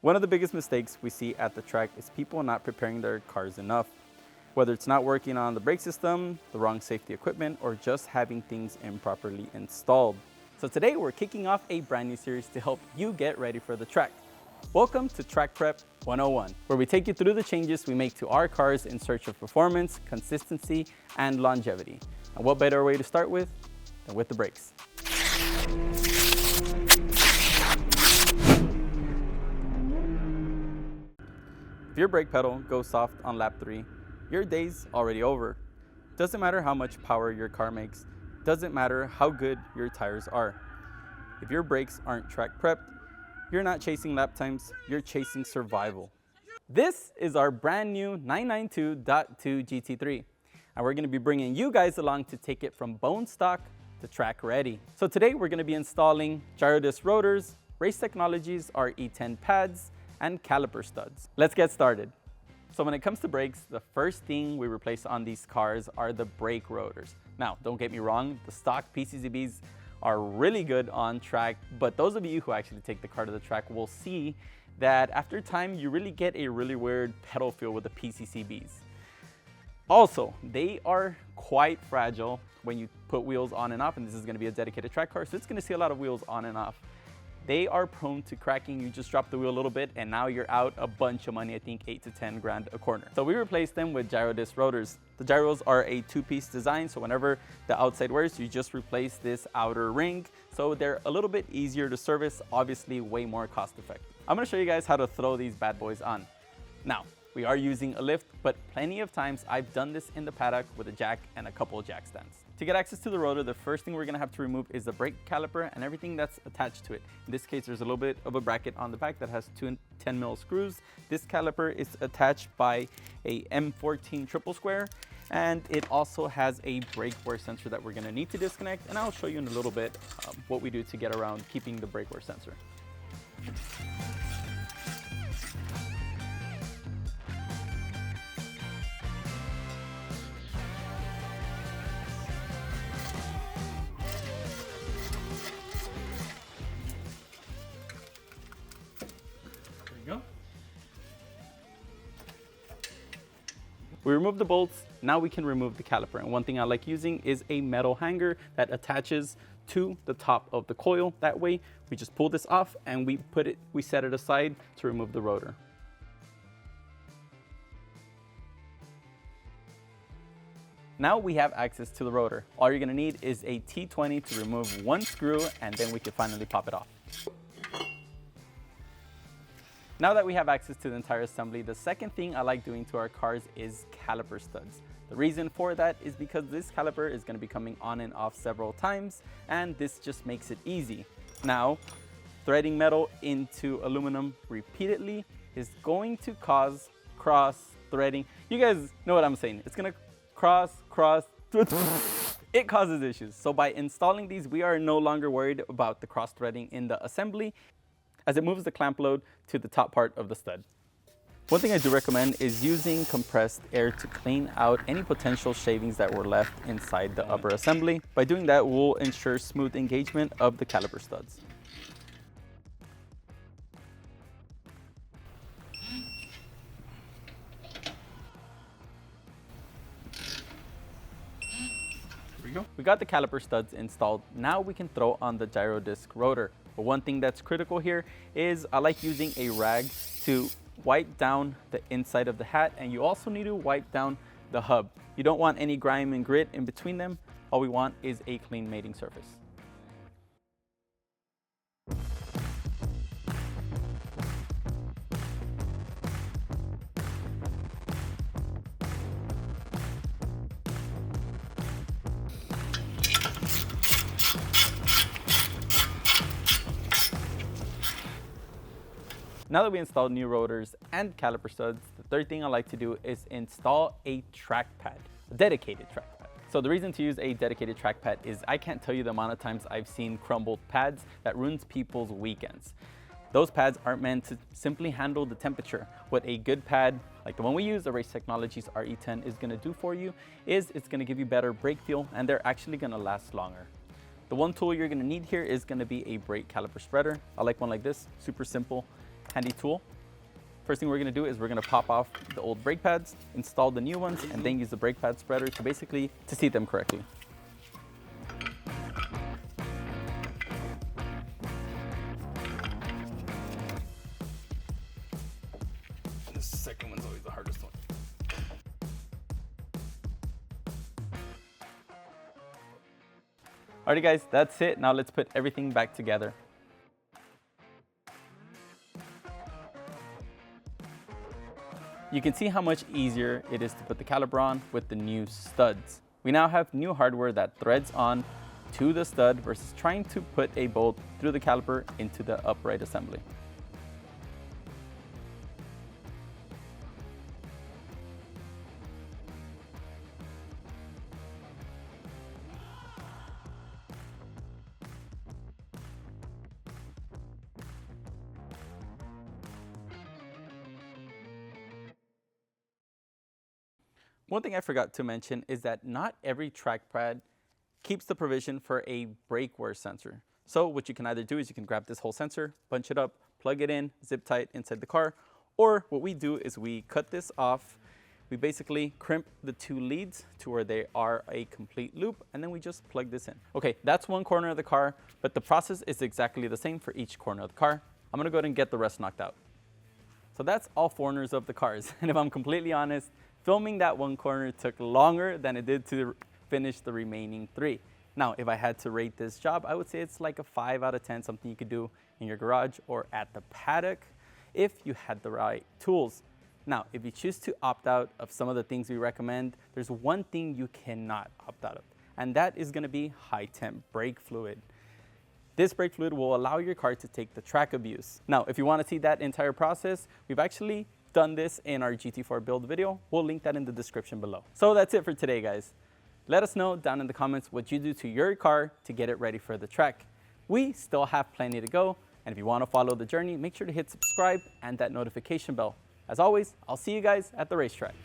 One of the biggest mistakes we see at the track is people not preparing their cars enough. Whether it's not working on the brake system, the wrong safety equipment, or just having things improperly installed. So today we're kicking off a brand new series to help you get ready for the track. Welcome to Track Prep 101, where we take you through the changes we make to our cars in search of performance, consistency, and longevity. And what better way to start with than with the brakes? If your brake pedal goes soft on lap 3, your day's already over. Doesn't matter how much power your car makes, doesn't matter how good your tires are. If your brakes aren't track prepped, you're not chasing lap times, you're chasing survival. This is our brand new 992.2 GT3, and we're gonna be bringing you guys along to take it from bone stock to track ready. So today we're gonna be installing Girodisc rotors, Race Technologies RE10 pads, and caliper studs. Let's get started. So when it comes to brakes, the first thing we replace on these cars are the brake rotors. Now, don't get me wrong, the stock PCCBs are really good on track, but those of you who actually take the car to the track will see that after time, you really get a really weird pedal feel with the PCCBs. Also, they are quite fragile when you put wheels on and off, and this is gonna be a dedicated track car, so it's gonna see a lot of wheels on and off. They are prone to cracking. You just drop the wheel a little bit and now you're out a bunch of money, I think 8 to 10 grand a corner. So we replaced them with Girodisc rotors. The gyros are a two-piece design, so whenever the outside wears, you just replace this outer ring. So they're a little bit easier to service, obviously way more cost effective. I'm gonna show you guys how to throw these bad boys on. Now, we are using a lift, but plenty of times I've done this in the paddock with a jack and a couple of jack stands. To get access to the rotor, the first thing we're gonna have to remove is the brake caliper and everything that's attached to it. In this case, there's a little bit of a bracket on the back that has two 10mm screws. This caliper is attached by a M14 triple square, and it also has a brake wear sensor that we're gonna need to disconnect, and I'll show you in a little bit what we do to get around keeping the brake wear sensor. We remove the bolts, now we can remove the caliper. And one thing I like using is a metal hanger that attaches to the top of the coil. That way, we just pull this off and we set it aside to remove the rotor. Now we have access to the rotor. All you're gonna need is a T20 to remove one screw, and then we can finally pop it off. Now that we have access to the entire assembly, the second thing I like doing to our cars is caliper studs. The reason for that is because this caliper is going to be coming on and off several times, and this just makes it easy. Now, threading metal into aluminum repeatedly is going to cause cross-threading. You guys know what I'm saying. It's going to cross. It causes issues. So by installing these, we are no longer worried about the cross-threading in the assembly, as it moves the clamp load to the top part of the stud. One thing I do recommend is using compressed air to clean out any potential shavings that were left inside the upper assembly. By doing that, we'll ensure smooth engagement of the caliper studs. We got the caliper studs installed. Now we can throw on the Girodisc rotor. But one thing that's critical here is I like using a rag to wipe down the inside of the hat, and you also need to wipe down the hub. You don't want any grime and grit in between them. All we want is a clean mating surface. Now that we installed new rotors and caliper studs, the third thing I like to do is install a track pad, a dedicated track pad. So the reason to use a dedicated track pad is I can't tell you the amount of times I've seen crumbled pads that ruins people's weekends. Those pads aren't meant to simply handle the temperature. What a good pad, like the one we use, the Race Technologies RE10, is gonna do for you is it's gonna give you better brake feel, and they're actually gonna last longer. The one tool you're gonna need here is gonna be a brake caliper spreader. I like one like this, super simple, handy tool. First thing we're gonna do is we're gonna pop off the old brake pads, install the new ones, and then use the brake pad spreader to basically seat them correctly. The second one's always the hardest one. Alrighty guys, that's it. Now let's put everything back together. You can see how much easier it is to put the caliper on with the new studs. We now have new hardware that threads on to the stud versus trying to put a bolt through the caliper into the upright assembly. One thing I forgot to mention is that not every trackpad keeps the provision for a brake wear sensor. So what you can either do is you can grab this whole sensor, punch it up, plug it in, zip tight inside the car, or what we do is we cut this off. We basically crimp the two leads to where they are a complete loop, and then we just plug this in. Okay, that's one corner of the car, but the process is exactly the same for each corner of the car. I'm gonna go ahead and get the rest knocked out. So that's all corners of the cars. And if I'm completely honest, filming that one corner took longer than it did to finish the remaining three. Now, if I had to rate this job, I would say it's like a 5 out of 10, something you could do in your garage or at the paddock if you had the right tools. Now, if you choose to opt out of some of the things we recommend, there's one thing you cannot opt out of, and that is gonna be high-temp brake fluid. This brake fluid will allow your car to take the track abuse. Now, if you wanna see that entire process, we've actually done this in our GT4 build video. We'll link that in the description below. So that's it for today, guys. Let us know down in the comments what you do to your car to get it ready for the track. We still have plenty to go, and if you want to follow the journey, make sure to hit subscribe and that notification bell. As always, I'll see you guys at the racetrack.